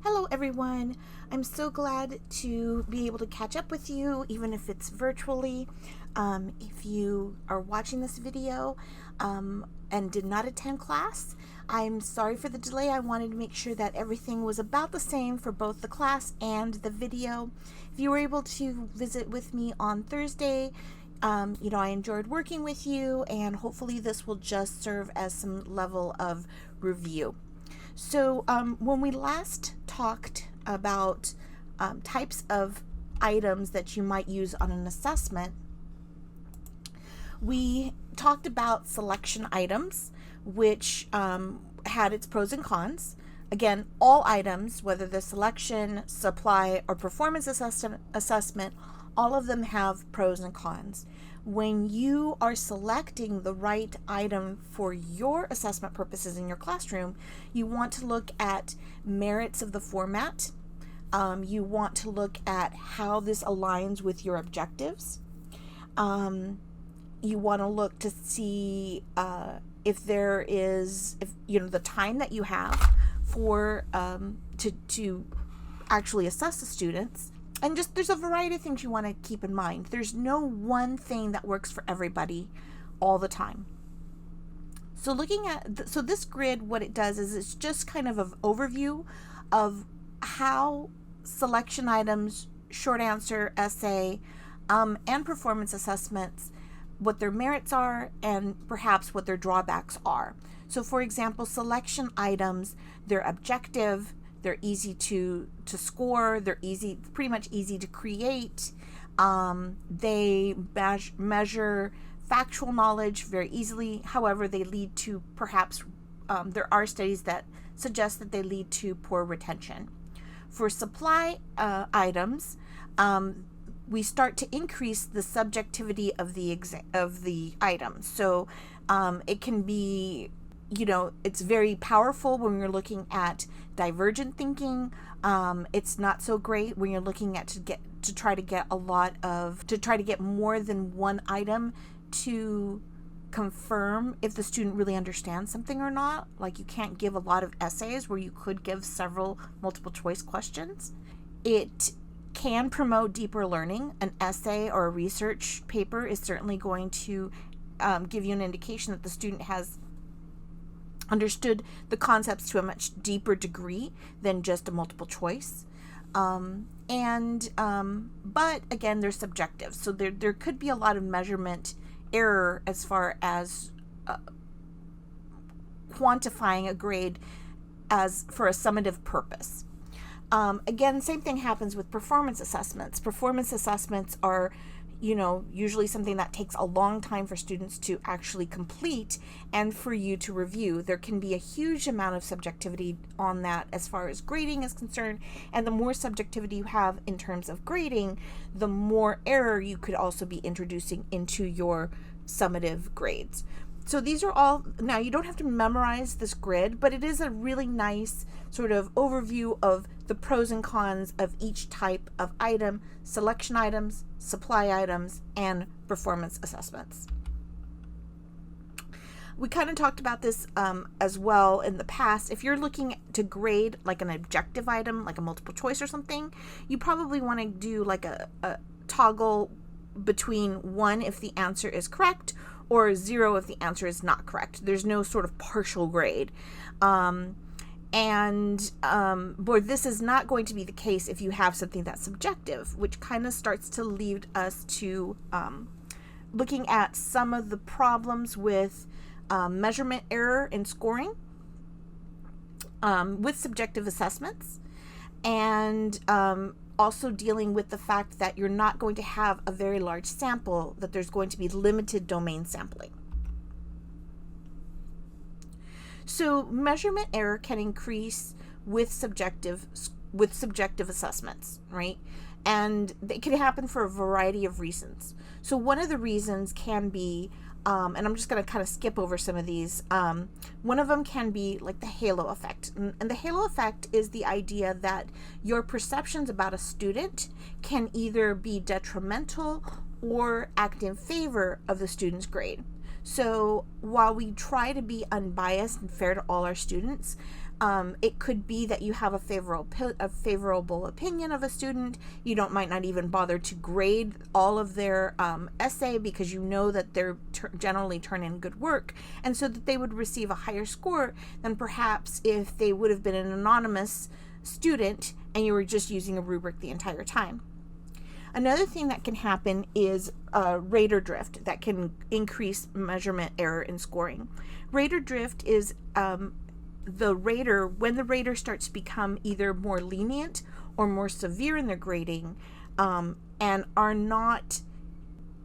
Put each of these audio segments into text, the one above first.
Hello everyone. I'm so glad to be able to catch up with you, even if it's virtually. If you are watching this video and did not attend class, I'm sorry for the delay. I wanted to make sure that everything was about the same for both the class and the video. If you were able to visit with me on Thursday, I enjoyed working with you, and hopefully this will just serve as some level of review. So when we last talked about types of items that you might use on an assessment, we talked about selection items, which had its pros and cons. Again, all items, whether the selection, supply, or performance assessment, all of them have pros and cons. When you are selecting the right item for your assessment purposes in your classroom, you want to look at merits of the format. You want to look at how this aligns with your objectives. You want to look to see if the time that you have for to actually assess the students. And just there's a variety of things you want to keep in mind. There's no one thing that works for everybody all the time. So looking at this grid, what it does is it's just kind of an overview of how selection items, short answer, essay, and performance assessments, what their merits are and perhaps what their drawbacks are. So for example, selection items, they're objective, they're easy to score, they're pretty much easy to create. They measure factual knowledge very easily. However, they lead to perhaps, there are studies that suggest that they lead to poor retention. For supply items, we start to increase the subjectivity of the item. So it can be, it's very powerful when you're looking at divergent thinking. It's not so great when you're looking at to try to get more than one item to confirm if the student really understands something or not. Like, you can't give a lot of essays where you could give several multiple choice questions. It can promote deeper learning. An essay or a research paper is certainly going to give you an indication that the student has understood the concepts to a much deeper degree than just a multiple choice. But again, they're subjective. So there could be a lot of measurement error as far as quantifying a grade as for a summative purpose. Again, same thing happens with performance assessments. Performance assessments are usually something that takes a long time for students to actually complete and for you to review. There can be a huge amount of subjectivity on that as far as grading is concerned, and the more subjectivity you have in terms of grading, the more error you could also be introducing into your summative grades. So these are all, now you don't have to memorize this grid, but it is a really nice sort of overview of the pros and cons of each type of item: selection items, supply items, and performance assessments. We kind of talked about this as well in the past. If you're looking to grade like an objective item, like a multiple choice or something, you probably want to do like a toggle between 1 if the answer is correct, or 0 if the answer is not correct. There's no sort of partial grade. But this is not going to be the case if you have something that's subjective, which kind of starts to lead us to looking at some of the problems with measurement error in scoring with subjective assessments, and also dealing with the fact that you're not going to have a very large sample, that there's going to be limited domain sampling. So measurement error can increase with subjective assessments, right? And it can happen for a variety of reasons. So one of the reasons can be, and I'm just going to kind of skip over some of these. One of them can be like the halo effect. And the halo effect is the idea that your perceptions about a student can either be detrimental or act in favor of the student's grade. So while we try to be unbiased and fair to all our students, It could be that you have a favorable opinion of a student. You might not even bother to grade all of their essay because you know that they're generally turn in good work, and so that they would receive a higher score than perhaps if they would have been an anonymous student and you were just using a rubric the entire time. Another thing that can happen is rater drift that can increase measurement error in scoring. Rater drift is when the rater starts to become either more lenient or more severe in their grading, and are not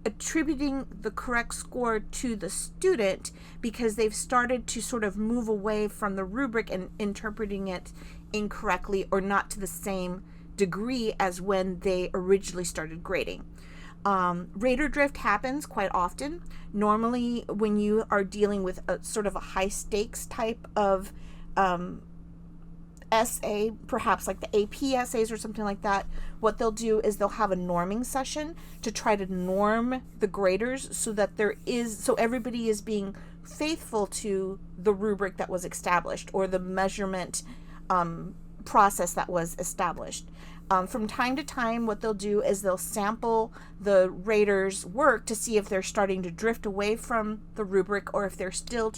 attributing the correct score to the student because they've started to sort of move away from the rubric and interpreting it incorrectly or not to the same degree as when they originally started grading. Rater drift happens quite often. Normally, when you are dealing with a sort of a high stakes type of essay, perhaps like the AP essays or something like that, what they'll do is they'll have a norming session to try to norm the graders so that everybody is being faithful to the rubric that was established or the measurement process that was established. From time to time, what they'll do is they'll sample the raters' work to see if they're starting to drift away from the rubric or if they're still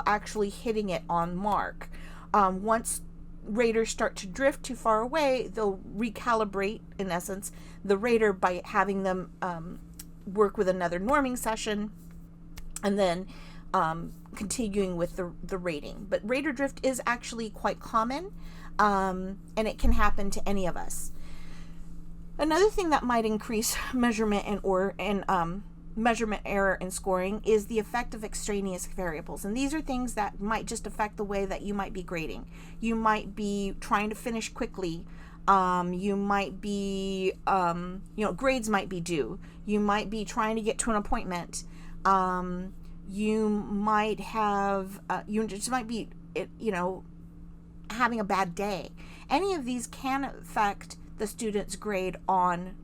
actually hitting it on mark. Once raters start to drift too far away, they'll recalibrate, in essence, the rater by having them work with another norming session and then continuing with the rating. But rater drift is actually quite common, and it can happen to any of us. Another thing that might increase measurement and measurement error in scoring is the effect of extraneous variables. And these are things that might just affect the way that you might be grading. You might be trying to finish quickly. You might be, grades might be due. You might be trying to get to an appointment. You might have, you just might be, having a bad day. Any of these can affect the student's grade on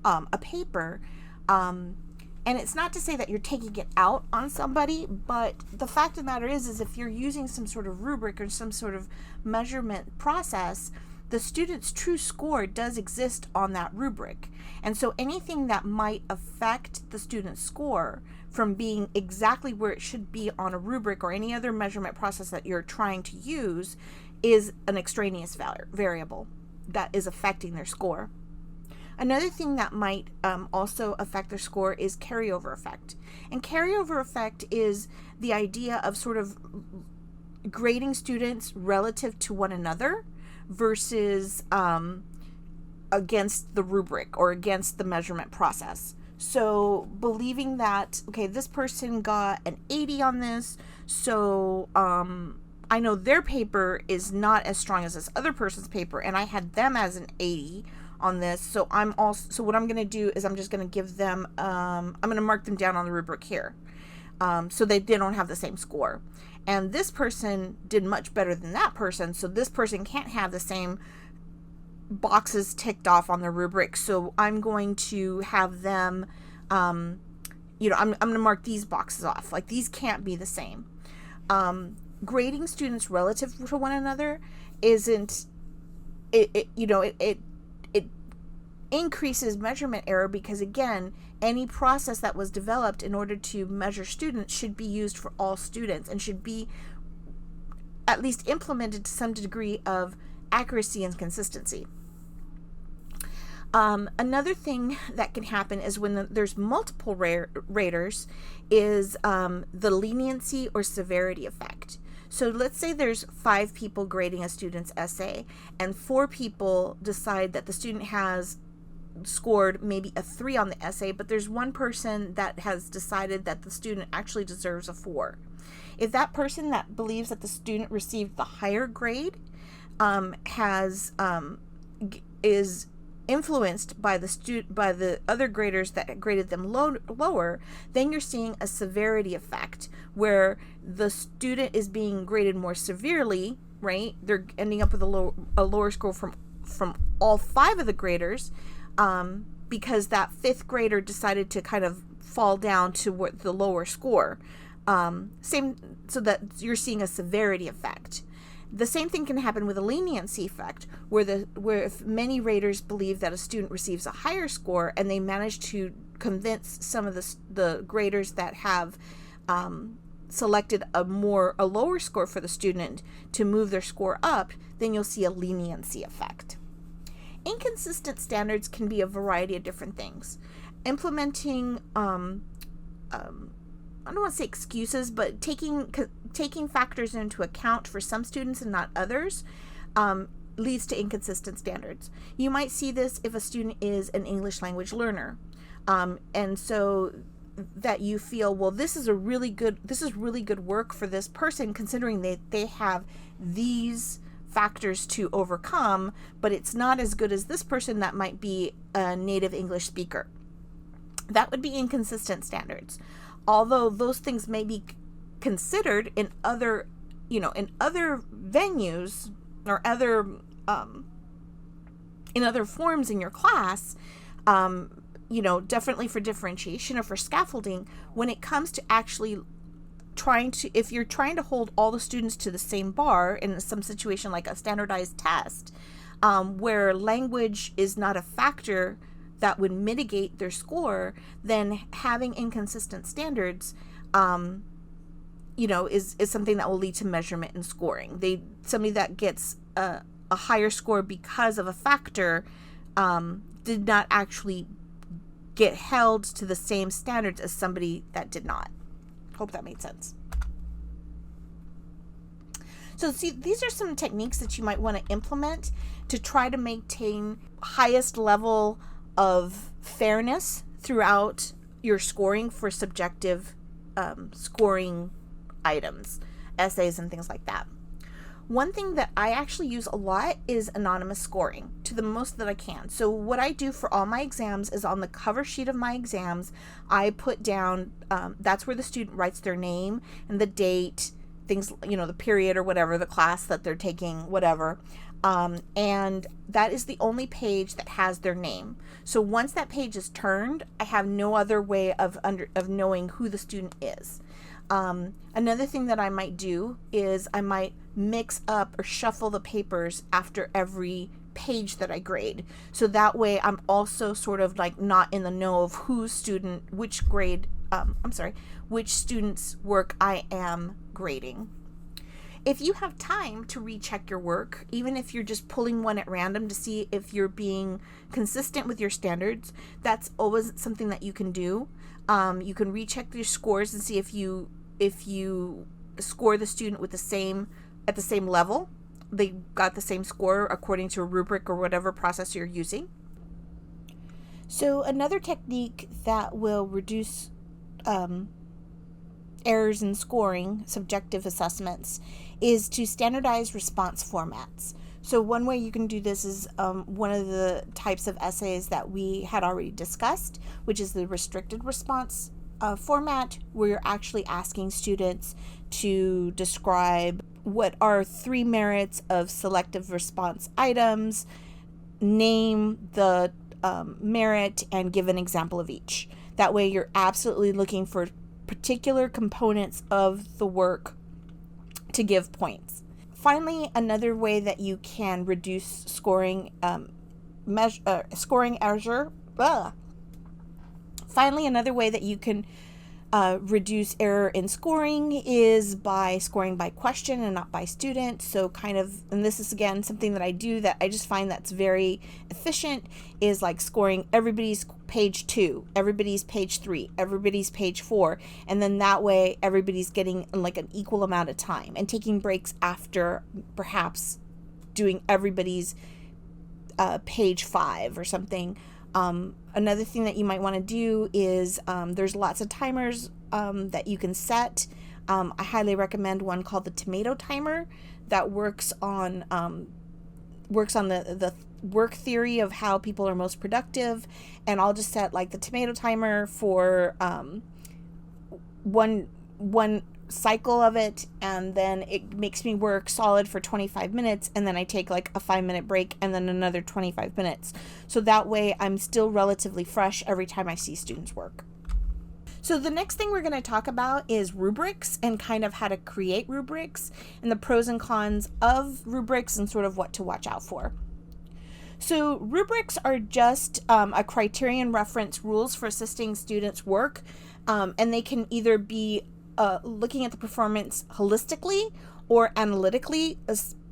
a paper. And it's not to say that you're taking it out on somebody, but the fact of the matter is if you're using some sort of rubric or some sort of measurement process, the student's true score does exist on that rubric. And so anything that might affect the student's score from being exactly where it should be on a rubric or any other measurement process that you're trying to use is an extraneous variable that is affecting their score. Another thing that might also affect their score is carryover effect. And carryover effect is the idea of sort of grading students relative to one another versus against the rubric or against the measurement process. So believing that, okay, this person got an 80 on this, so I know their paper is not as strong as this other person's paper, and I had them as an 80 on this, so what I'm going to do is I'm just going to give them, I'm going to mark them down on the rubric here, so they don't have the same score. And this person did much better than that person, so this person can't have the same boxes ticked off on the rubric, so I'm going to have them, I'm going to mark these boxes off. Like, these can't be the same. Grading students relative to one another isn't, it increases measurement error because, again, any process that was developed in order to measure students should be used for all students and should be at least implemented to some degree of accuracy and consistency. Another thing that can happen is when there's multiple raters is the leniency or severity effect. So let's say there's 5 people grading a student's essay and 4 people decide that the student has scored maybe a 3 on the essay, but there's one person that has decided that the student actually deserves a 4. If that person that believes that the student received the higher grade is influenced by the other graders that graded them lower, then you're seeing a severity effect where the student is being graded more severely, right? They're ending up with a lower score from all 5 of the graders, because that 5th grader decided to kind of fall down to the lower score. So that you're seeing a severity effect. The same thing can happen with a leniency effect, where if many raters believe that a student receives a higher score and they manage to convince some of the graders that have selected a lower score for the student to move their score up, then you'll see a leniency effect. Inconsistent standards can be a variety of different things. Implementing I don't want to say excuses, but taking factors into account for some students and not others leads to inconsistent standards. You might see this if a student is an English language learner, and so that you feel, well, this is really good work for this person, considering they have these factors to overcome, but it's not as good as this person that might be a native English speaker. That would be inconsistent standards. Although those things may be considered in other venues or in other forms in your class, definitely for differentiation or for scaffolding, when it comes to actually if you're trying to hold all the students to the same bar in some situation like a standardized test, where language is not a factor that would mitigate their score, then having inconsistent standards, is something that will lead to measurement and scoring. Somebody that gets a higher score because of a factor did not actually get held to the same standards as somebody that did not. Hope that made sense. So see, these are some techniques that you might want to implement to try to maintain highest level of fairness throughout your scoring for subjective scoring items, essays, and things like that. One thing that I actually use a lot is anonymous scoring to the most that I can. So what I do for all my exams is on the cover sheet of my exams, I put down, that's where the student writes their name and the date, things, the period or whatever, the class that they're taking, whatever. And that is the only page that has their name. So once that page is turned, I have no other way of knowing who the student is. Another thing that I might do is I might mix up or shuffle the papers after every page that I grade. So that way I'm also sort of like not in the know of which student's work I am grading. If you have time to recheck your work, even if you're just pulling one at random to see if you're being consistent with your standards, that's always something that you can do. You can recheck your scores and see if you score the student at the same level. They got the same score according to a rubric or whatever process you're using. So another technique that will reduce errors in scoring subjective assessments is to standardize response formats. So one way you can do this is one of the types of essays that we had already discussed, which is the restricted response format, where you're actually asking students to describe what are 3 merits of selective response items, name the merit, and give an example of each. That way you're absolutely looking for particular components of the work to give points. Finally, another way that you can reduce scoring error. Finally, another way that you can reduce error in scoring is by scoring by question and not by student. So and this is again something that I do that I just find that's very efficient, is like scoring everybody's page 2, everybody's page 3, everybody's page 4, and then that way everybody's getting like an equal amount of time, and taking breaks after perhaps doing everybody's page 5 or something. Another thing that you might want to do is there's lots of timers that you can set. I highly recommend one called the tomato timer that works on the work theory of how people are most productive. And I'll just set like the tomato timer for one cycle of it, and then it makes me work solid for 25 minutes, and then I take like a 5-minute break and then another 25 minutes. So that way I'm still relatively fresh every time I see students work. So the next thing we're going to talk about is rubrics and kind of how to create rubrics and the pros and cons of rubrics and sort of what to watch out for. So rubrics are just a criterion reference rules for assisting students' work, and they can either be looking at the performance holistically or analytically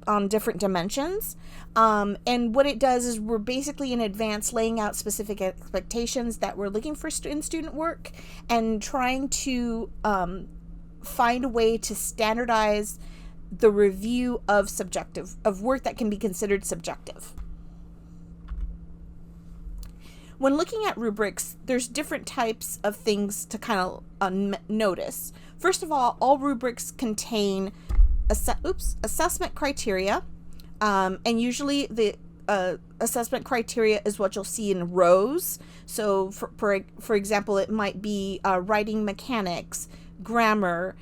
on different dimensions. And what it does is we're basically in advance laying out specific expectations that we're looking for in student work and trying to find a way to standardize the review of work that can be considered subjective. When looking at rubrics, there's different types of things to kind of notice. First of all rubrics contain assessment criteria, and usually the assessment criteria is what you'll see in rows. So for example, it might be writing mechanics, grammar,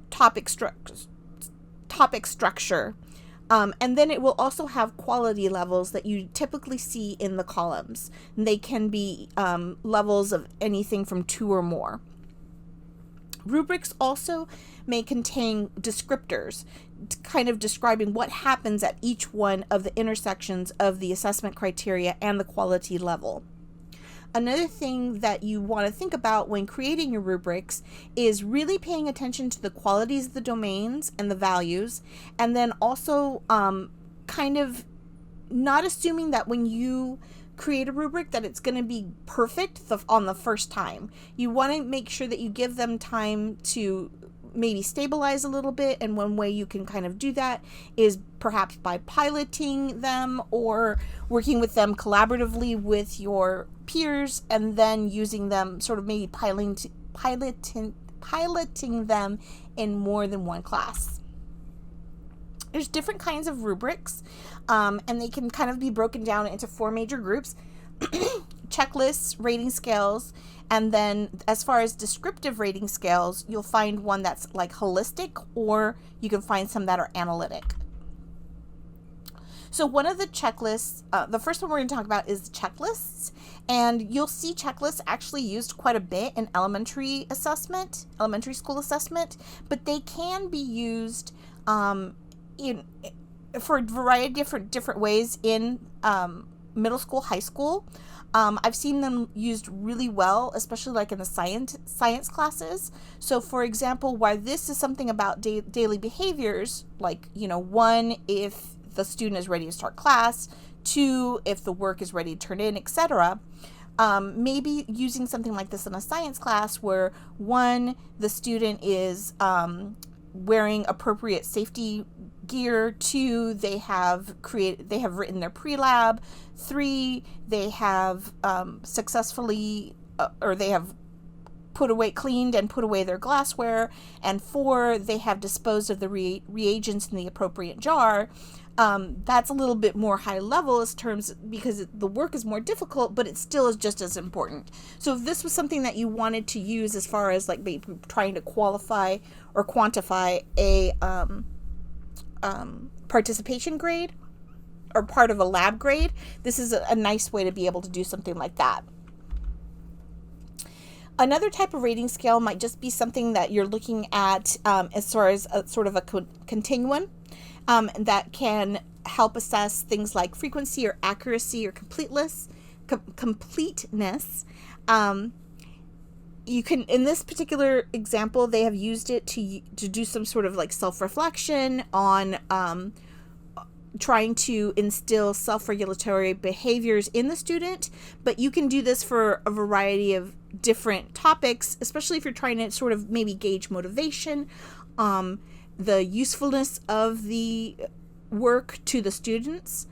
topic structure. And then it will also have quality levels that you typically see in the columns. And they can be levels of anything from 2 or more. Rubrics also may contain descriptors, kind of describing what happens at each one of the intersections of the assessment criteria and the quality level. Another thing that you want to think about when creating your rubrics is really paying attention to the qualities of the domains and the values, and then also kind of not assuming that when you create a rubric that it's going to be perfect on the first time. You want to make sure that you give them time to maybe stabilize a little bit, and one way you can kind of do that is perhaps by piloting them or working with them collaboratively with your peers, and then using them sort of maybe piloting them in more than one class. There's different kinds of rubrics, and they can kind of be broken down into 4 major groups: checklists, rating scales, and then as far as descriptive rating scales, you'll find one that's like holistic, or you can find some that are analytic. So one of the checklists, the first one we're going to talk about is checklists, and you'll see checklists actually used quite a bit in elementary school assessment, but they can be used for a variety of different ways in middle school, high school. I've seen them used really well, especially like in the science classes. So for example, while this is something about daily behaviors, like, 1, if the student is ready to start class, 2, if the work is ready to turn in, etc. Maybe using something like this in a science class where 1, the student is wearing appropriate safety gear, 2, they have written their pre-lab, 3, they have successfully or they have cleaned and put away their glassware, and 4, they have disposed of the reagents in the appropriate jar. That's a little bit more high level as terms, because the work is more difficult, but it still is just as important. So if this was something that you wanted to use as far as like maybe trying to qualify or quantify a participation grade or part of a lab grade, this is a nice way to be able to do something like that. Another type of rating scale might just be something that you're looking at as far as a sort of a continuum that can help assess things like frequency or accuracy or completeness. You can, in this particular example, they have used it to do some sort of like self-reflection on trying to instill self-regulatory behaviors in the student, but you can do this for a variety of different topics, especially if you're trying to sort of maybe gauge motivation, the usefulness of the work to the students.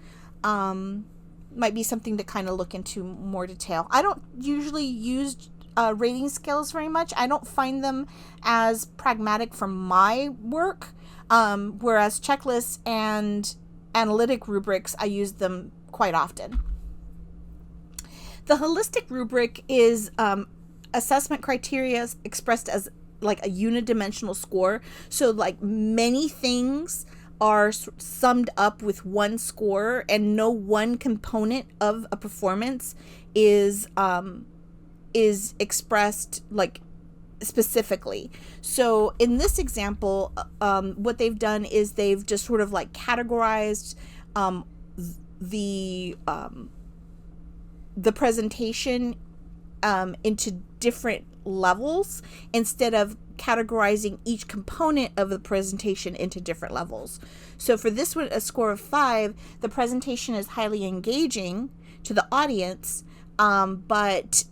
Might be something to kind of look into more detail. I don't usually use rating scales very much. I don't find them as pragmatic for my work, whereas checklists and analytic rubrics, I use them quite often. The holistic rubric is assessment criteria expressed as like a unidimensional score. So like many things are summed up with one score, and no one component of a performance is is expressed like specifically. So in this example, what they've done is they've just sort of like categorized the presentation into different levels instead of categorizing each component of the presentation into different levels. So for this one, a score of 5, the presentation is highly engaging to the audience, but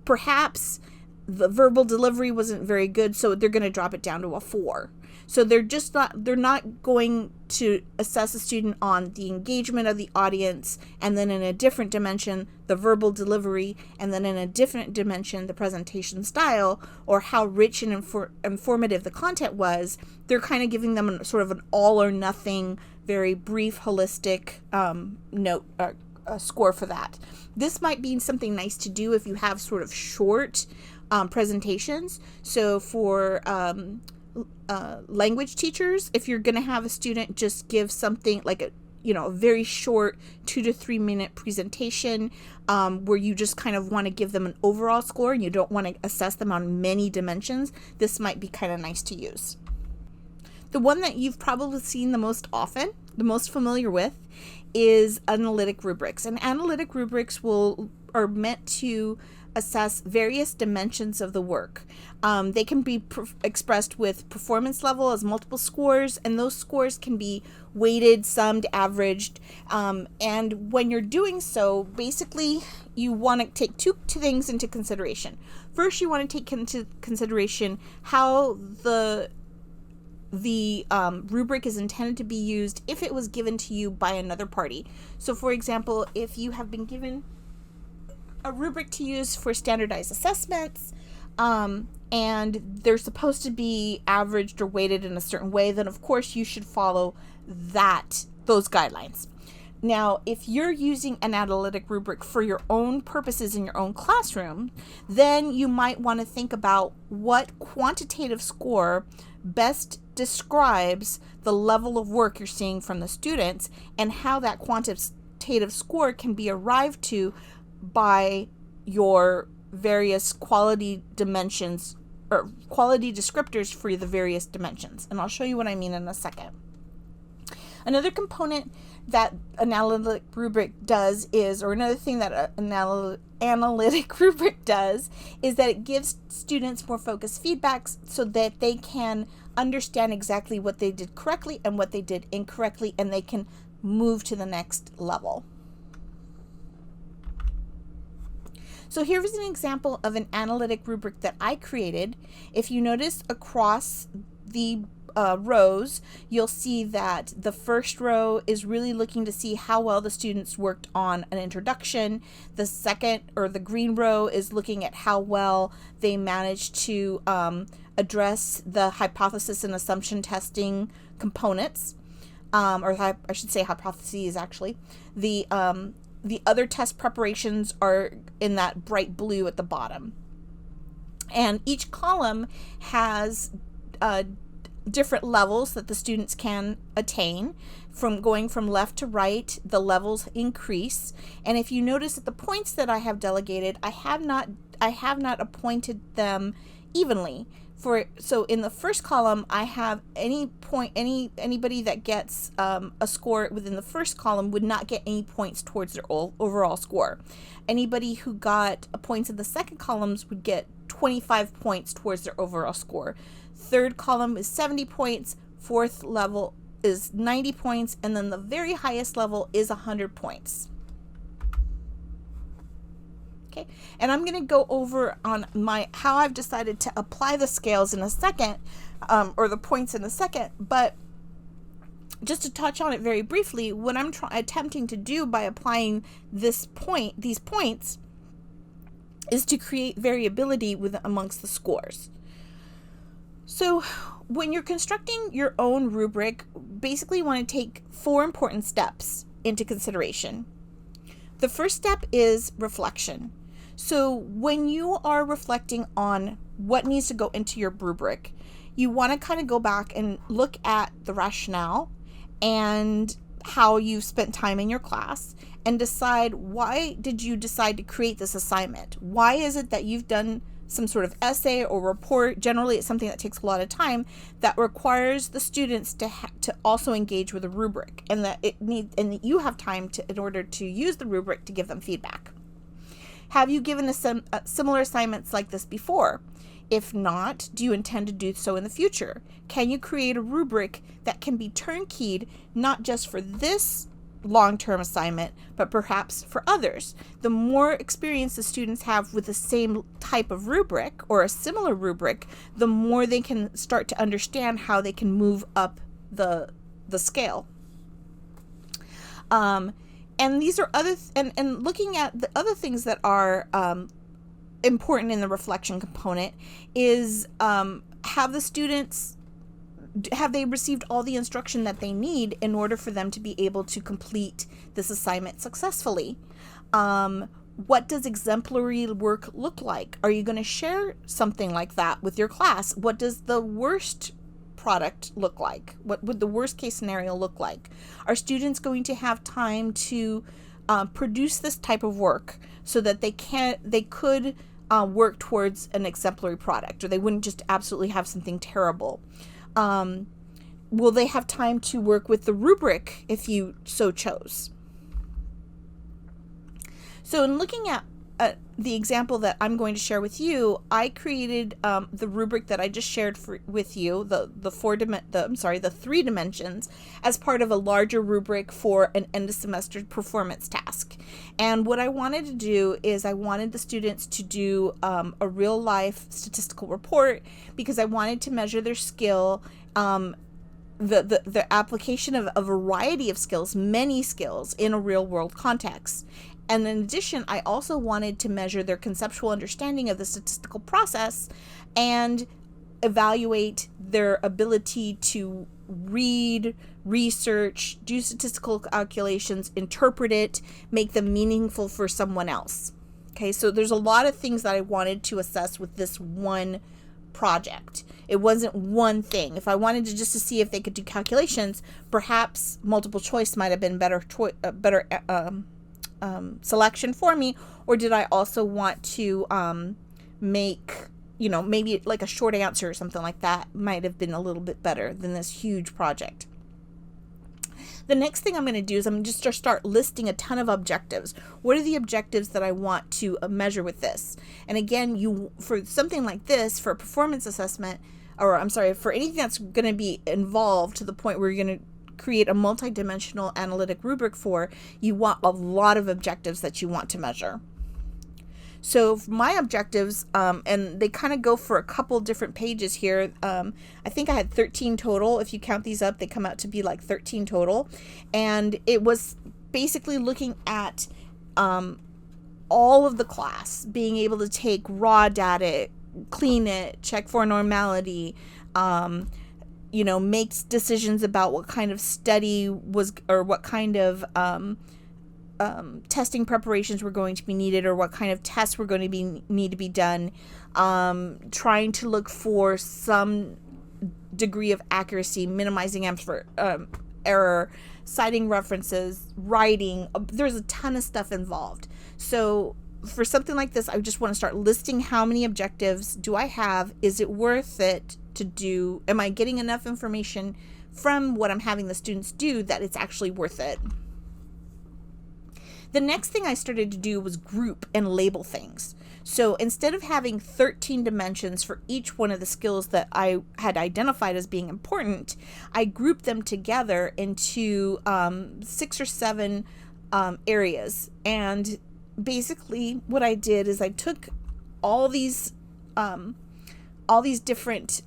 perhaps the verbal delivery wasn't very good, so they're going to drop it down to a 4. So they're not going to assess a student on the engagement of the audience, and then in a different dimension, the verbal delivery, and then in a different dimension, the presentation style, or how rich and informative the content was. They're kind of giving them sort of an all or nothing, very brief, holistic score for that. This might be something nice to do if you have sort of short presentations. So for language teachers, if you're going to have a student just give something like a very short 2 to 3 minute presentation, where you just kind of want to give them an overall score and you don't want to assess them on many dimensions, this might be kind of nice to use. The one that you've probably seen the most often, the most familiar with, is analytic rubrics. And analytic rubrics are meant to assess various dimensions of the work. They can be expressed with performance level as multiple scores, and those scores can be weighted, summed, averaged. And when you're doing so, basically, you want to take two things into consideration. First, you want to take into consideration how the rubric is intended to be used if it was given to you by another party. So, for example, if you have been given a rubric to use for standardized assessments, and they're supposed to be averaged or weighted in a certain way, then of course you should follow those guidelines. Now, if you're using an analytic rubric for your own purposes in your own classroom, then you might want to think about what quantitative score best describes the level of work you're seeing from the students, and how that quantitative score can be arrived to by your various quality dimensions or quality descriptors for the various dimensions. And I'll show you what I mean in a second. Another component that an analytic rubric does is, or another thing that an analytic rubric does, is that it gives students more focused feedbacks so that they can understand exactly what they did correctly and what they did incorrectly, and they can move to the next level. So here's an example of an analytic rubric that I created. If you notice across the rows, you'll see that the first row is really looking to see how well the students worked on an introduction. The second, or the green row, is looking at how well they managed to address the hypothesis and assumption testing components, or I should say hypotheses actually. The other test preparations are in that bright blue at the bottom. And each column has different levels that the students can attain. From going from left to right, the levels increase. And if you notice at the points that I have delegated, I have not appointed them evenly. So in the first column, I have anybody that gets a score within the first column would not get any points towards their overall score. Anybody who got points in the second columns would get 25 points towards their overall score. Third column is 70 points, fourth level is 90 points, and then the very highest level is 100 points. Okay, and I'm going to go over on how I've decided to apply the scales in a second, or the points in a second, but just to touch on it very briefly, what I'm attempting to do by applying these points is to create variability amongst the scores. So when you're constructing your own rubric, basically you want to take 4 important steps into consideration. The first step is reflection. So when you are reflecting on what needs to go into your rubric, you want to kind of go back and look at the rationale and how you've spent time in your class and decide, why did you decide to create this assignment? Why is it that you've done some sort of essay or report? Generally, it's something that takes a lot of time that requires the students to also engage with a rubric, and that you have time in order to use the rubric to give them feedback. Have you given similar assignments like this before? If not, do you intend to do so in the future? Can you create a rubric that can be turnkeyed, not just for this long-term assignment, but perhaps for others? The more experience the students have with the same type of rubric or a similar rubric, the more they can start to understand how they can move up the scale. And these are and looking at the other things that are important in the reflection component is, have they received all the instruction that they need in order for them to be able to complete this assignment successfully? What does exemplary work look like? Are you going to share something like that with your class? What does the worst product look like? What would the worst case scenario look like? Are students going to have time to produce this type of work so that they could work towards an exemplary product, or they wouldn't just absolutely have something terrible? Will they have time to work with the rubric if you so chose? So in looking at the example that I'm going to share with you, I created the rubric that I just shared with you, the 3 dimensions, as part of a larger rubric for an end of semester performance task. And what I wanted to do is I wanted the students to do a real life statistical report, because I wanted to measure their skill, the application of a variety of skills, many skills, in a real world context. And in addition, I also wanted to measure their conceptual understanding of the statistical process and evaluate their ability to read, research, do statistical calculations, interpret it, make them meaningful for someone else. Okay, so there's a lot of things that I wanted to assess with this one project. It wasn't one thing. If I wanted to just to see if they could do calculations, perhaps multiple choice might have been better selection for me. Or did I also want to make, maybe like a short answer or something like that might have been a little bit better than this huge project. The next thing I'm going to do is I'm just to start listing a ton of objectives. What are the objectives that I want to measure with this? And again, for something like this, for a performance assessment, for anything that's going to be involved to the point where you're going to create a multidimensional analytic rubric for, you want a lot of objectives that you want to measure. So my objectives, and they kind of go for a couple different pages here. I think I had 13 total. If you count these up, they come out to be like 13 total. And it was basically looking at all of the class, being able to take raw data, clean it, check for normality, makes decisions about what kind of study was, or what kind of testing preparations were going to be needed, or what kind of tests were going to need to be done, trying to look for some degree of accuracy, minimizing error, citing references, writing. There's a ton of stuff involved. So for something like this, I just want to start listing how many objectives do I have? Is it worth it to do? Am I getting enough information from what I'm having the students do that it's actually worth it? The next thing I started to do was group and label things. So instead of having 13 dimensions for each one of the skills that I had identified as being important, I grouped them together into 6 or 7 areas. And basically what I did is I took all these different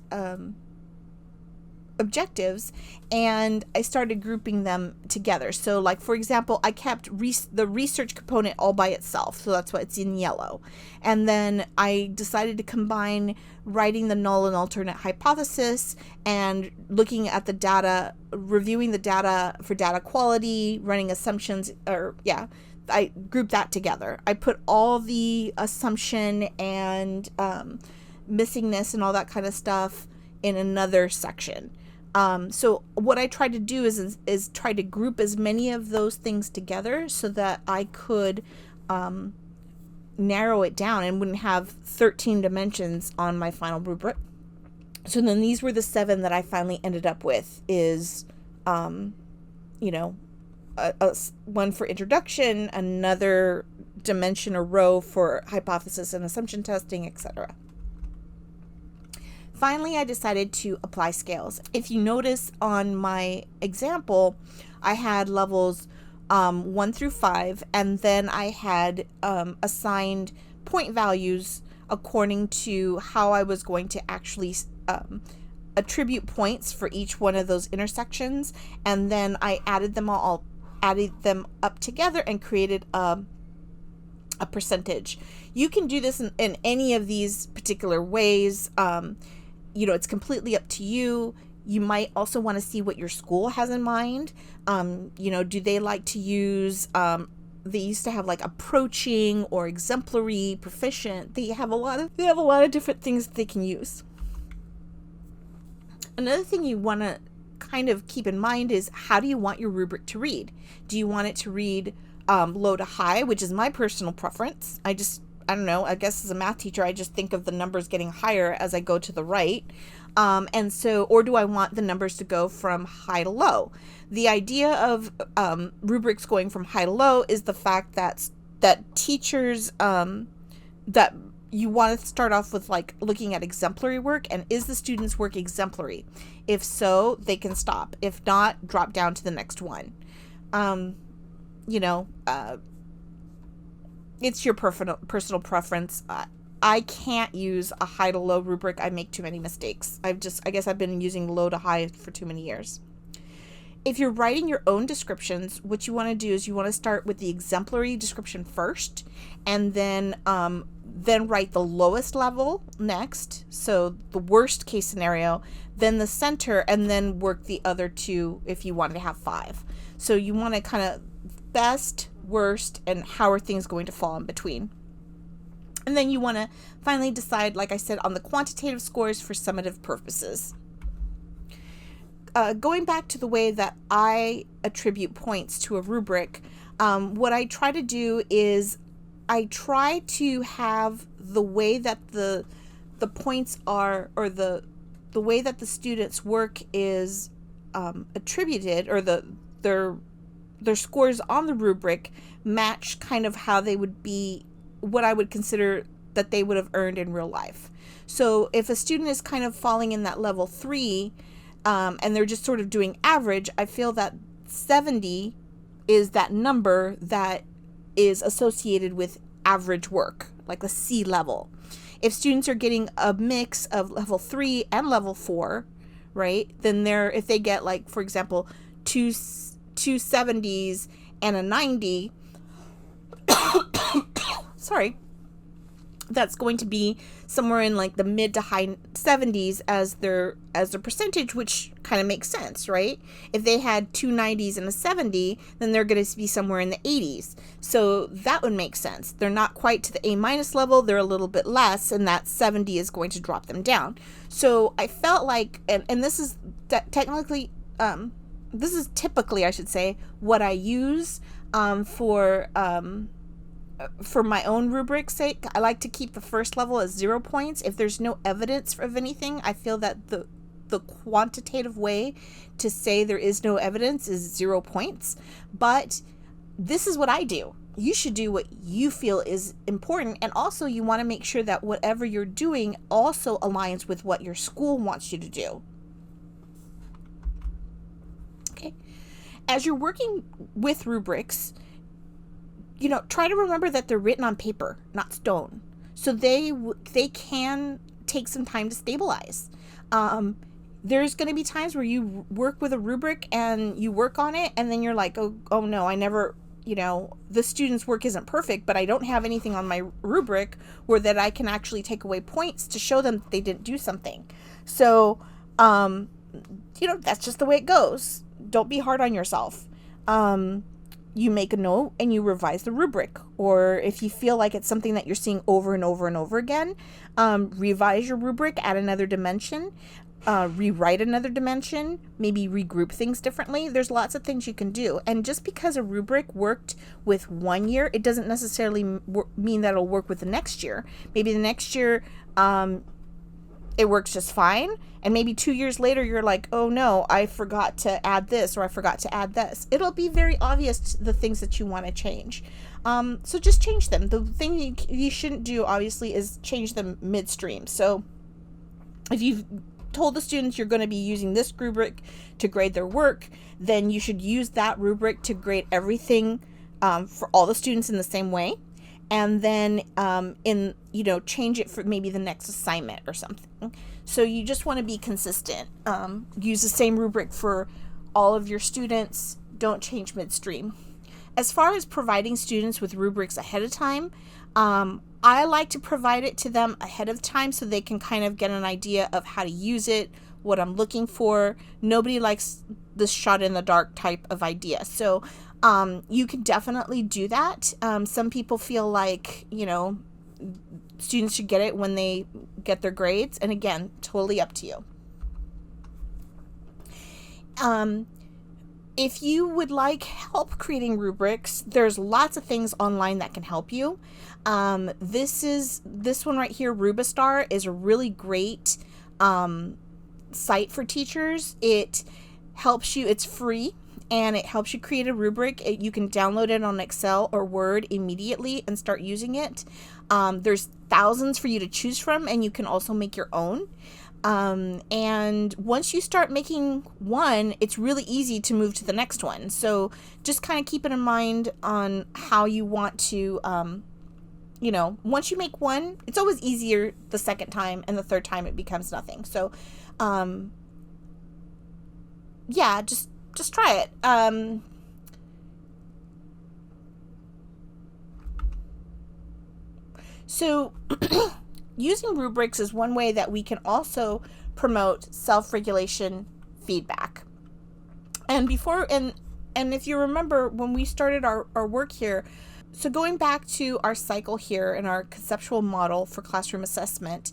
objectives, and I started grouping them together. So like, for example, I kept the research component all by itself, so that's why it's in yellow. And then I decided to combine writing the null and alternate hypothesis and looking at the data, reviewing the data for data quality, running assumptions, I grouped that together. I put all the assumption and missingness and all that kind of stuff in another section. So what I tried to do is try to group as many of those things together so that I could narrow it down and wouldn't have 13 dimensions on my final rubric. So then these were the 7 that I finally ended up with is, you know, one for introduction, another dimension or row for hypothesis and assumption testing, etc. Finally, I decided to apply scales. If you notice on my example, I had levels 1 through 5, and then I had assigned point values according to how I was going to actually attribute points for each one of those intersections, and then I added them up together and created a percentage. You can do this in any of these particular ways. It's completely up to you. You might also want to see what your school has in mind. Do they like to use, they used to have like approaching or exemplary, proficient. They have a lot of different things that they can use. Another thing you want to kind of keep in mind is, how do you want your rubric to read? Do you want it to read low to high, which is my personal preference? I don't know, I guess as a math teacher, I just think of the numbers getting higher as I go to the right. Or do I want the numbers to go from high to low? The idea of rubrics going from high to low is the fact that teachers, that you want to start off with like looking at exemplary work, and is the student's work exemplary? If so, they can stop. If not, drop down to the next one. It's your personal preference. I can't use a high to low rubric. I make too many mistakes. I guess I've been using low to high for too many years. If you're writing your own descriptions, what you want to do is you want to start with the exemplary description first, and then write the lowest level next. So the worst case scenario, then the center, and then work the other two if you wanted to have 5. So you want to kind of best, worst, and how are things going to fall in between. And then you want to finally decide, like I said, on the quantitative scores for summative purposes. Going back to the way that I attribute points to a rubric, what I try to do is I try to have the way that the points are, or the way that the students' work is attributed, or their scores on the rubric match kind of how they would be, what I would consider that they would have earned in real life. So if a student is kind of falling in that level 3, and they're just sort of doing average, I feel that 70 is that number that is associated with average work, like a C level. If students are getting a mix of level 3 and level 4, right, then if they get, like, for example, two 70s and a 90, sorry, that's going to be somewhere in like the mid to high 70s as their percentage, which kind of makes sense, right? If they had 2 90s and a 70, then they're going to be somewhere in the 80s. So that would make sense. They're not quite to the A- level, they're a little bit less, and that 70 is going to drop them down. So I felt like, and this is technically, this is typically, I should say, what I use for my own rubric's sake. I like to keep the first level as 0 points. If there's no evidence of anything, I feel that the quantitative way to say there is no evidence is 0 points. But this is what I do. You should do what you feel is important, and also you want to make sure that whatever you're doing also aligns with what your school wants you to do. Okay. As you're working with rubrics, try to remember that they're written on paper, not stone. So they can take some time to stabilize. There's going to be times where you work with a rubric and you work on it, and then you're like, oh no, I never, the student's work isn't perfect, but I don't have anything on my rubric where that I can actually take away points to show them that they didn't do something. So, that's just the way it goes. Don't be hard on yourself. you make a note and you revise the rubric. Or if you feel like it's something that you're seeing over and over and over again, revise your rubric, add another dimension, rewrite another dimension, maybe regroup things differently. There's lots of things you can do. And just because a rubric worked with one year, it doesn't necessarily mean that it'll work with the next year. Maybe the next year, it works just fine. And maybe 2 years later, you're like, oh no, I forgot to add this, or I forgot to add this. It'll be very obvious the things that you want to change. So just change them. The thing you shouldn't do, obviously, is change them midstream. So if you've told the students you're going to be using this rubric to grade their work, then you should use that rubric to grade everything for all the students in the same way. And then change it for maybe the next assignment or something. So you just want to be consistent. Use the same rubric for all of your students. Don't change midstream. As far as providing students with rubrics ahead of time, I like to provide it to them ahead of time so they can kind of get an idea of how to use it, what I'm looking for. Nobody likes this shot in the dark type of idea. So you can definitely do that. Some people feel like, students should get it when they get their grades. And again, totally up to you. If you would like help creating rubrics, there's lots of things online that can help you. This one right here, Rubistar, is a really great site for teachers. It helps you, it's free, and it helps you create a rubric. You can download it on Excel or Word immediately and start using it. There's thousands for you to choose from, and you can also make your own. And once you start making one, it's really easy to move to the next one. So just kind of keep it in mind on how you want to, once you make one, it's always easier the second time, and the third time it becomes nothing. So, just try it. So using rubrics is one way that we can also promote self-regulation feedback. And if you remember when we started our work here, so going back to our cycle here and our conceptual model for classroom assessment,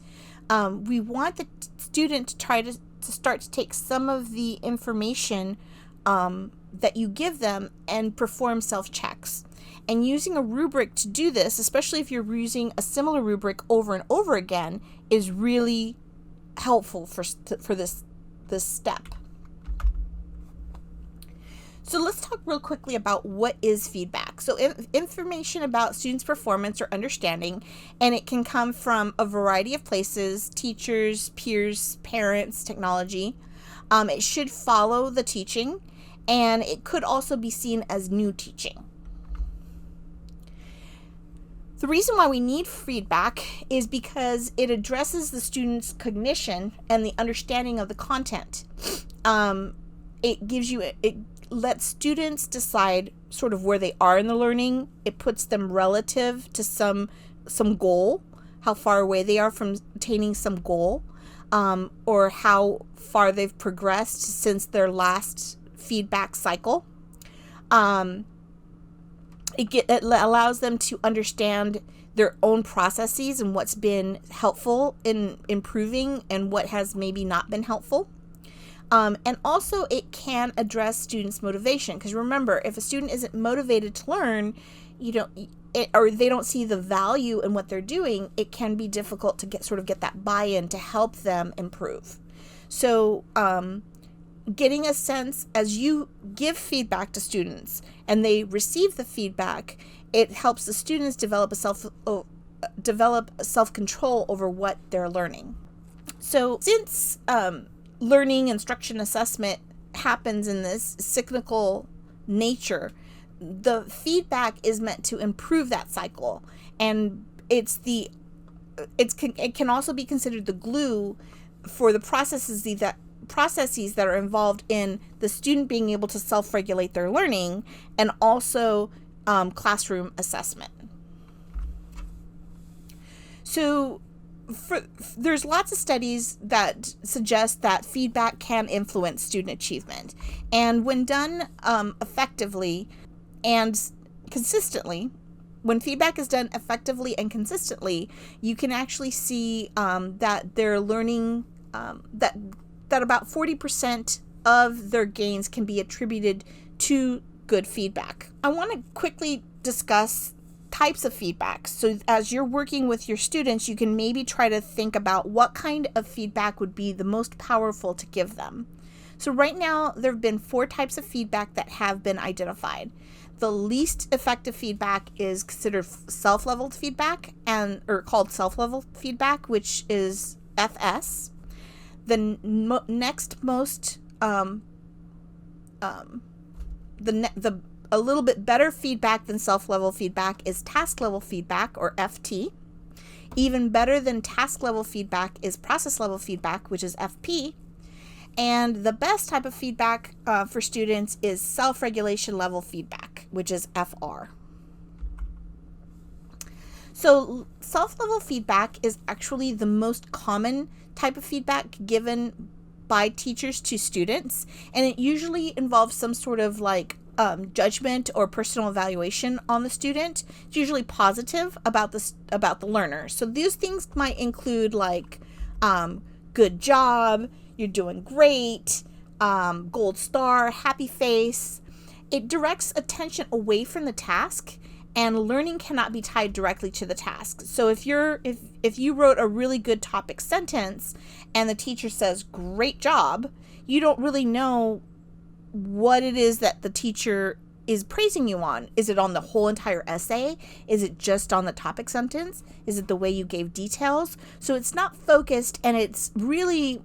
we want the student to try to start to take some of the information that you give them and perform self-checks. And using a rubric to do this, especially if you're using a similar rubric over and over again, is really helpful for this step. So let's talk real quickly about what is feedback. So information about students' performance or understanding, and it can come from a variety of places: teachers, peers, parents, technology. It should follow the teaching, and it could also be seen as new teaching. The reason why we need feedback is because it addresses the student's cognition and the understanding of the content. It lets students decide sort of where they are in the learning. It puts them relative to some goal, how far away they are from attaining some goal, or how far they've progressed since their last feedback cycle. It allows them to understand their own processes and what's been helpful in improving and what has maybe not been helpful. And also it can address students' motivation, because remember, if a student isn't motivated to learn, or they don't see the value in what they're doing, it can be difficult to get that buy-in to help them improve. So getting a sense as you give feedback to students and they receive the feedback, it helps the students develop self-control over what they're learning. So since learning, instruction, assessment happens in this cyclical nature, the feedback is meant to improve that cycle, and it can also be considered the glue for the processes that are involved in the student being able to self-regulate their learning, and also classroom assessment. So there's lots of studies that suggest that feedback can influence student achievement, and when done effectively and consistently. When feedback is done effectively and consistently, you can actually see that they're learning, that about 40% of their gains can be attributed to good feedback. I want to quickly discuss types of feedback. So as you're working with your students, you can maybe try to think about what kind of feedback would be the most powerful to give them. So right now, there have been 4 types of feedback that have been identified. The least effective feedback is considered self-leveled feedback, or called self-leveled feedback, which is FS. The next most, a little bit better feedback than self-level feedback is task-level feedback, or FT. Even better than task-level feedback is process-level feedback, which is FP. And the best type of feedback for students is self-regulation level feedback, which is FR. So self-level feedback is actually the most common type of feedback given by teachers to students, and it usually involves some sort of judgment or personal evaluation on the student. It's usually positive about the learner. So these things might include good job, you're doing great, gold star, happy face. It directs attention away from the task, and learning cannot be tied directly to the task. So if you wrote a really good topic sentence and the teacher says, great job, you don't really know what it is that the teacher is praising you on. Is it on the whole entire essay? Is it just on the topic sentence? Is it the way you gave details? So it's not focused, and it's really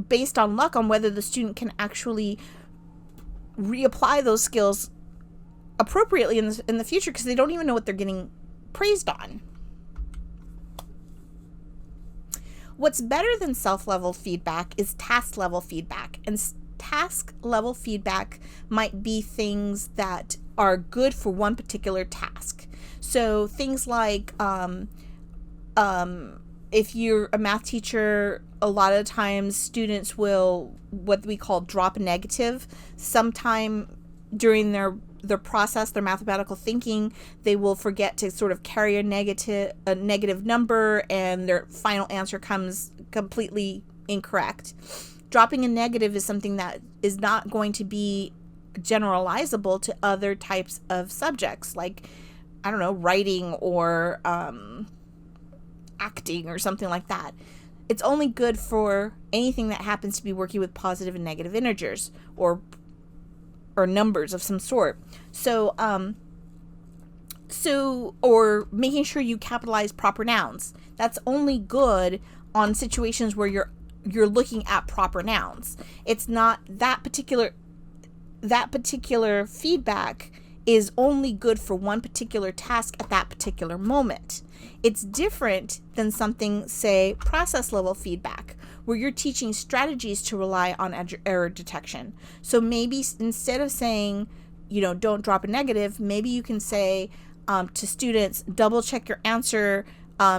based on luck on whether the student can actually reapply those skills appropriately in the future, because they don't even know what they're getting praised on. What's better than self-level feedback is task-level feedback, and task-level feedback might be things that are good for one particular task. So things like if you're a math teacher, a lot of times students will, what we call, drop a negative. Sometime during their process, their mathematical thinking, they will forget to sort of carry a negative number, and their final answer comes completely incorrect. Dropping a negative is something that is not going to be generalizable to other types of subjects, like, I don't know, writing or acting or something like that. It's only good for anything that happens to be working with positive and negative integers or numbers of some sort. So or making sure you capitalize proper nouns. That's only good on situations where you're looking at proper nouns. It's not that particular feedback is only good for one particular task at that particular moment. It's different than something, say, process level feedback, where you're teaching strategies to rely on error detection. So maybe instead of saying, don't drop a negative, maybe you can say to students, double check your answer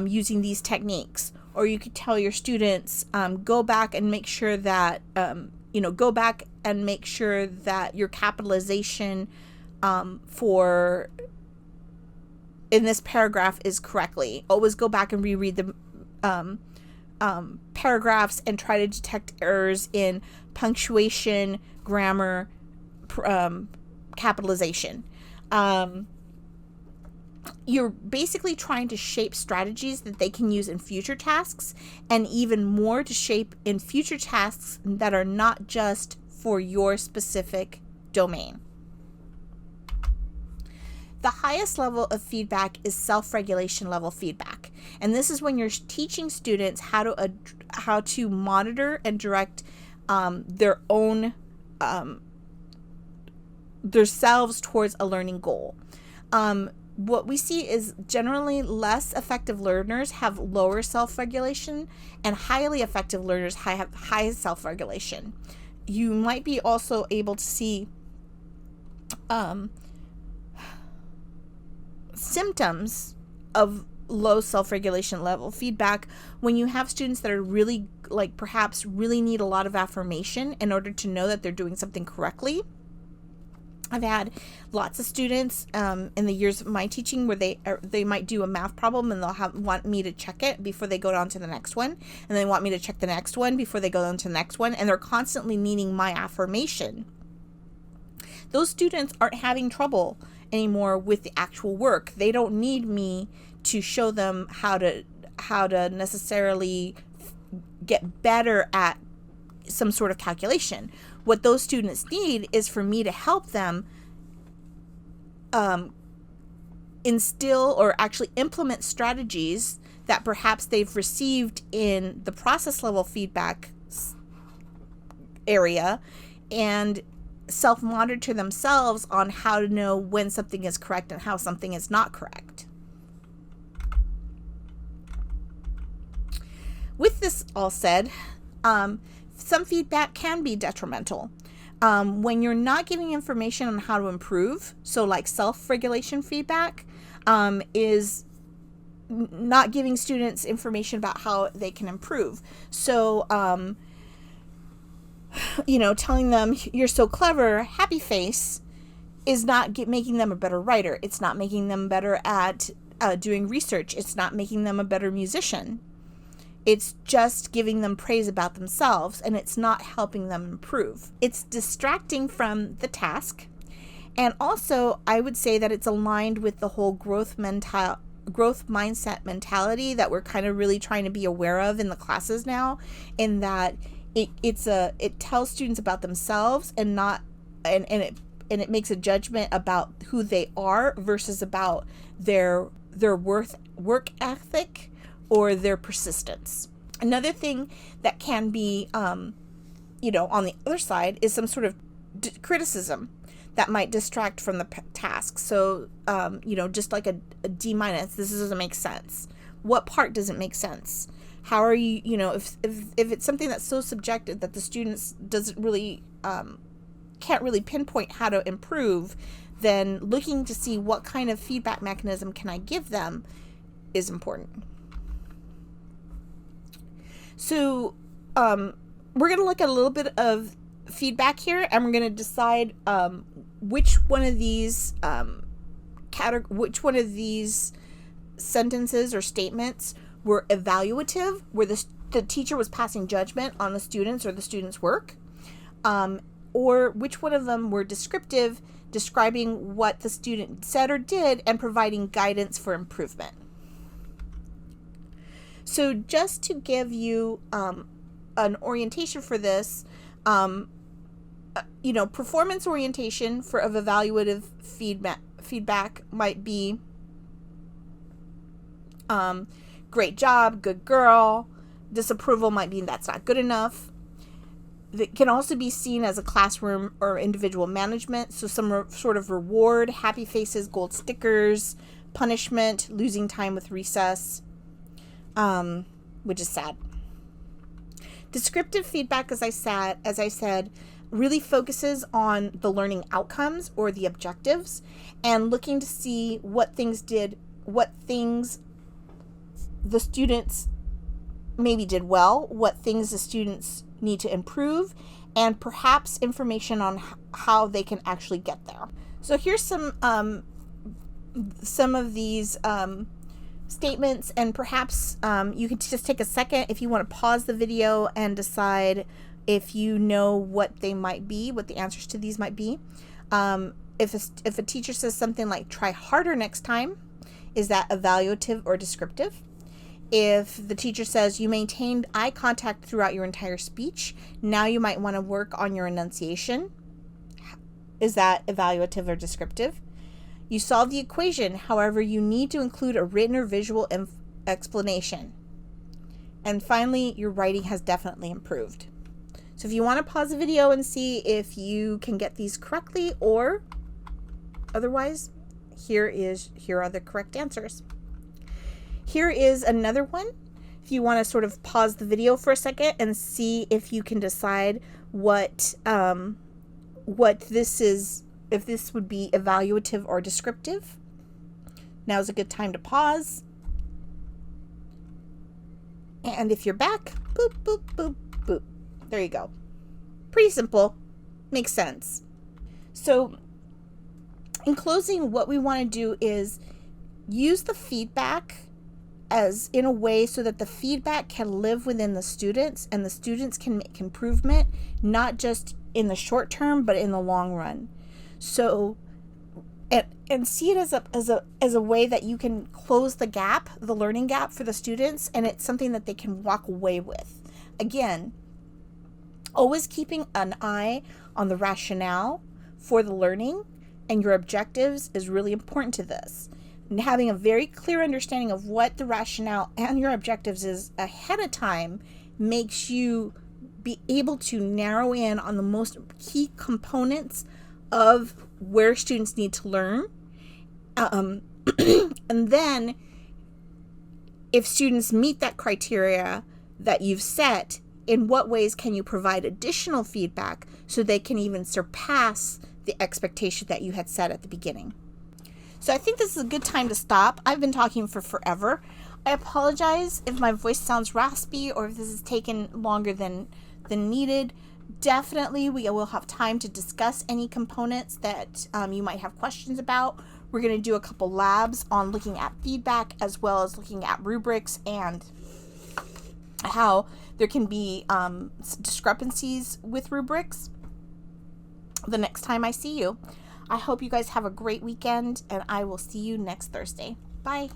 using these techniques. Or you could tell your students, go back and make sure that, your capitalization for in this paragraph is correctly. Always go back and reread the paragraphs and try to detect errors in punctuation, grammar, capitalization. You're basically trying to shape strategies that they can use in future tasks, and even more to shape in future tasks that are not just for your specific domain. The highest level of feedback is self-regulation level feedback. And this is when you're teaching students how to monitor and direct their own themselves towards a learning goal. What we see is generally less effective learners have lower self-regulation, and highly effective learners have high self-regulation. You might be also able to see symptoms of low self-regulation level feedback when you have students that are really, perhaps really need a lot of affirmation in order to know that they're doing something correctly. I've had lots of students in the years of my teaching where they might do a math problem and they'll want me to check it before they go on to the next one, and they want me to check the next one before they go on to the next one, and they're constantly needing my affirmation. Those students aren't having trouble anymore with the actual work. They don't need me to show them how to necessarily get better at some sort of calculation. What those students need is for me to help them instill or actually implement strategies that perhaps they've received in the process level feedback area, and self-monitor themselves on how to know when something is correct and how something is not correct. With this all said, some feedback can be detrimental. When you're not giving information on how to improve, so like self-regulation feedback, is not giving students information about how they can improve. So, telling them you're so clever, happy face, is not making them a better writer. It's not making them better at doing research. It's not making them a better musician. It's just giving them praise about themselves, and it's not helping them improve. It's distracting from the task. And also, I would say that it's aligned with the whole growth mindset mentality that we're kind of really trying to be aware of in the classes now, in that it tells students about themselves and it makes a judgment about who they are versus about their work ethic or their persistence. Another thing that can be, on the other side is some sort of criticism that might distract from the task. So, just like a D-, this doesn't make sense. What part doesn't make sense? How are you, if it's something that's so subjective that the students doesn't really, can't really pinpoint how to improve, then looking to see what kind of feedback mechanism can I give them is important. So we're going to look at a little bit of feedback here, and we're going to decide which one of these sentences or statements were evaluative, where the teacher was passing judgment on the students or the students' work, or which one of them were descriptive, describing what the student said or did and providing guidance for improvement. So just to give you an orientation for this, performance orientation of evaluative feedback might be great job, good girl. Disapproval might be that's not good enough. That can also be seen as a classroom or individual management. So some sort of reward, happy faces, gold stickers, punishment, losing time with recess. Which is sad. Descriptive feedback, as I said, really focuses on the learning outcomes or the objectives, and looking to see what things the students maybe did well, what things the students need to improve, and perhaps information on how they can actually get there. So here's some of these statements, and perhaps you can just take a second if you want to pause the video and decide if you know what they might be, what the answers to these might be. If a teacher says something like try harder next time, is that evaluative or descriptive? If the teacher says you maintained eye contact throughout your entire speech, now you might want to work on your enunciation, is that evaluative or descriptive? You solve the equation, however, you need to include a written or visual explanation. And finally, your writing has definitely improved. So if you want to pause the video and see if you can get these correctly, or otherwise, here are the correct answers. Here is another one. If you want to sort of pause the video for a second and see if you can decide what this is, if this would be evaluative or descriptive. Now's a good time to pause. And if you're back, boop, boop, boop, boop. There you go. Pretty simple. Makes sense. So In closing, what we want to do is use the feedback as in a way so that the feedback can live within the students and the students can make improvement, not just in the short term, but in the long run. So, and see it as a way that you can close the gap, the learning gap for the students, and it's something that they can walk away with. Again, always keeping an eye on the rationale for the learning and your objectives is really important to this. And having a very clear understanding of what the rationale and your objectives is ahead of time makes you be able to narrow in on the most key components of where students need to learn. And then if students meet that criteria that you've set, in what ways can you provide additional feedback so they can even surpass the expectation that you had set at the beginning? So I think this is a good time to stop. I've been talking for forever. I apologize if my voice sounds raspy or if this has taken longer than needed. Definitely we will have time to discuss any components that you might have questions about. We're going to do a couple labs on looking at feedback as well as looking at rubrics and how there can be discrepancies with rubrics the next time I see you. I hope you guys have a great weekend, and I will see you next Thursday. Bye.